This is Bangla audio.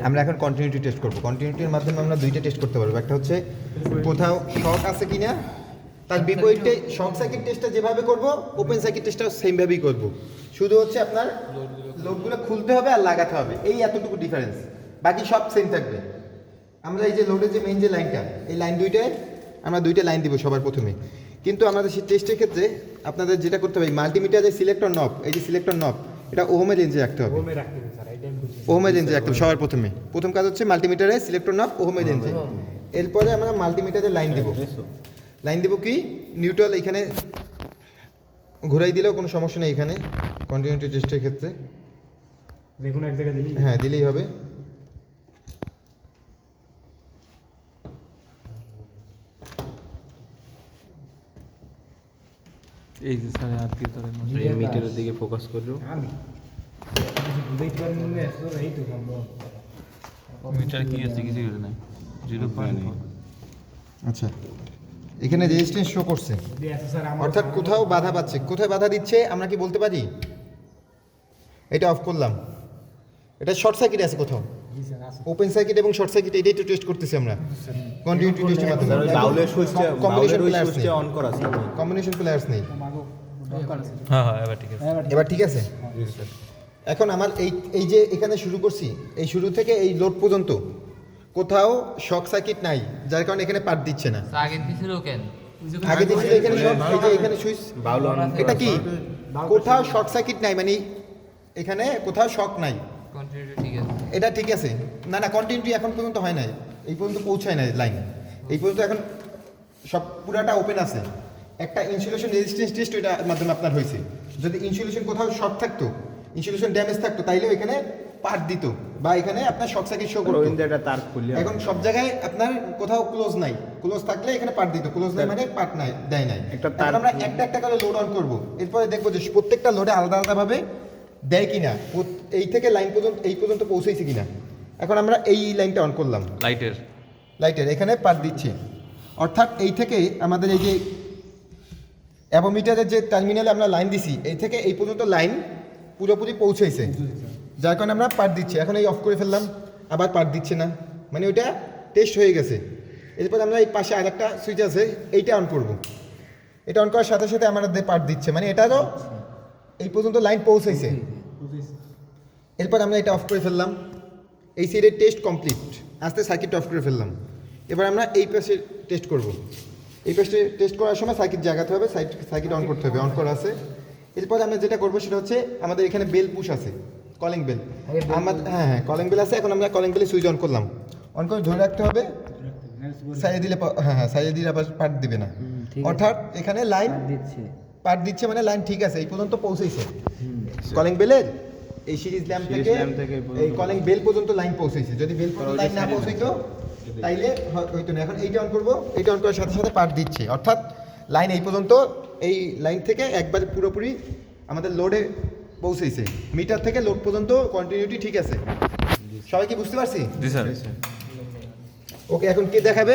আমরা এখন কন্টিনিউটি টেস্ট করব। কন্টিনিউটির মাধ্যমে আমরা দুইটা টেস্ট করতে পারবো। একটা হচ্ছে কোথাও শক আছে কিনা, তার বিপরীতে শক সার্কিট টেস্টটা যেভাবে করব ওপেন সার্কিট টেস্টটাও সেমভাবেই করব। শুধু হচ্ছে আপনার লোডগুলো খুলতে হবে আর লাগাতে হবে, এই এতটুকু ডিফারেন্স, বাকি সব সেম থাকবে। আমরা এই যে লোডের যে মেইন যে লাইনটা, এই লাইন দুইটায় আমরা দুইটা লাইন দিব সবার প্রথমে। কিন্তু আমাদের সেই টেস্টের ক্ষেত্রে আপনাদের যেটা করতে হবে, মাল্টিমিটার সিলেক্টর নব, এই যে সিলেক্টর নব, এটা ওহমের রেঞ্জে রাখতে হবে। ওহমের রেঞ্জে রাখতে হবে সবার প্রথমে। প্রথম কাজ হচ্ছে মাল্টিমিটারে সিলেক্টর নব ওহমের রেঞ্জে। এরপরে আমরা মাল্টিমিটারে লাইন দেব। লাইন দেব কি নিউট্রাল, এখানে ঘুরাই দিলেও কোনো সমস্যা নেই এখানে কন্টিনিউটি টেস্টের ক্ষেত্রে। দেখুন এক জায়গায় দিই, হ্যাঁ দিলেই হবে। এই যে স্যার আর কি ধরে এই মিটারের দিকে ফোকাস করো। আমি বুঝতে পারি না, এসো এই তো সম্ভব। মিটার কি আছে কিছু করে নাই 0.4। আচ্ছা, এখানে রেজিস্ট্যান্স শো করছে, দিয়ে আছে স্যার আমার, অর্থাৎ কোথাও বাধা পাচ্ছে। কোথায় বাধা দিচ্ছে আমরা কি বলতে পারি? এটা অফ করলাম, এটা শর্ট সার্কিট আছে কোথাও, জি স্যার আছে ওপেন সার্কিট এবং শর্ট সার্কিট এটাই তো টেস্ট করতেছি আমরা কন্টিনিউটি টেস্টের মাধ্যমে। স্যার ওই বাউলের সুইচটা কম্বিনেশন বাউলের ওই প্লেয়ার্স সুইচটা অন করা আছে। কম্বিনেশন প্লেয়ার্স নেই। হ্যাঁ হ্যাঁ এবার ঠিক আছে। এবার ঠিক আছে। এখন আমার এই যে এখানে শুরু করছি, এই শুরু থেকে এই লোড পর্যন্ত কোথাও শক সার্কিট নাই, যার কারণে এখানে পার্ট দিচ্ছে না। আগে দিছিল কেন? আগে দিচ্ছিল এখানে শক, এই যে এখানে সুইচ, বাউল অন এটা কি কোথাও শর্ট সার্কিট নাই, মানে এখানে কোথাও শক নাই, কন্টিনিউটি ঠিক আছে। এটা ঠিক আছে। না না, কন্টিনিউটি এখন পর্যন্ত হয় নাই, এই পর্যন্ত পৌঁছায় নাই লাইন, এই পর্যন্ত এখন সব পুরাটা ওপেন আছে। একটা ইনসুলেশন রেজিস্ট্যান্স টেস্ট ওইটার মাধ্যমে আপনার হয়েছে। যদি ইনসুলেশন কোথাও শর্ট থাকতো, ইনসুলেশন ড্যামেজ থাকতো, তাইলেও এখানে পার্ট দিত বা এখানে আপনার শর্ট সার্কিট শো করতো। ওইটা তার খুলে এখন সব জায়গায় আপনার কোথাও ক্লোজ নাই, ক্লোজ থাকলে এখানে পার্ট দিত, ক্লোজ নাই মানে পার্ট নাই, দেয় নাই। একটা এখন তার আমরা একটা একটা করে লোড অন করব, এরপরে দেখবো যে প্রত্যেকটা লোডে আলাদা আলাদাভাবে দেয় কিনা, এই থেকে লাইন পর্যন্ত এই পর্যন্ত পৌঁছেছে কিনা। এখন আমরা এই লাইনটা অন করলাম, লাইটের এখানে পার্ট দিচ্ছে, অর্থাৎ এই থেকে আমাদের এই যে অ্যাবোমিটারের যে টার্মিনালে আমরা লাইন দিছি, এই থেকে এই পর্যন্ত লাইন পুরোপুরি পৌঁছেছে, যার কারণে আমরা পার্ট দিচ্ছি। এখন এই অফ করে ফেললাম, আবার পার্ট দিচ্ছে না, মানে ওইটা টেস্ট হয়ে গেছে। এরপর আমরা এই পাশে আরেকটা সুইচ আছে, এইটা অন করব। এটা অন করার সাথে সাথে আমাদের পার্ট দিচ্ছে, মানে এটারও এই পর্যন্ত লাইন পৌঁছেছে। এরপর আমরা এটা অফ করে ফেললাম, এই সাইডের টেস্ট কমপ্লিট, আস্তে সার্কিট অফ করে ফেললাম। এবার আমরা এই পাশে টেস্ট করব। এই পাশে টেস্ট করার সময় সার্কিট জাগাতে হবে, সার্কিট অন করতে হবে, অন করা আছে। এরপর আমরা যেটা করবো সেটা হচ্ছে আমাদের এখানে বেল পুশ আছে, কলিং বেল, আমাদের হ্যাঁ কলিং বেল আছে। এখন আমরা কলিং বেলে সুইচ অন করলাম, অন করে ধরে রাখতে হবে, সাইডে দিলে হ্যাঁ সাইডে দিলে আবার পার্ট দিবে না, অর্থাৎ এখানে লাইন পার্ট দিচ্ছে, মানে লাইন ঠিক আছে, এই পর্যন্ত পৌঁছেছে। কলিং বেলের এই সিরিজ ল্যাম্প থেকে এই কলিং বেল পর্যন্ত লাইন পৌঁছেছে। যদি বেল পর্যন্ত লাইন না পৌঁছাইতো তাইলে হইতো না। এখন এইটা অন করবো, এইটা অন করার সাথে সাথে পার্ট দিচ্ছে, অর্থাৎ লাইন এই পর্যন্ত, এই লাইন থেকে একবার পুরোপুরি আমাদের লোডে পৌঁছেছে। মিটার থেকে লোড পর্যন্ত কন্টিনিউটি ঠিক আছে। সবাই কি বুঝতে পারছি? জি স্যার। ওকে, এখন কে দেখাবে?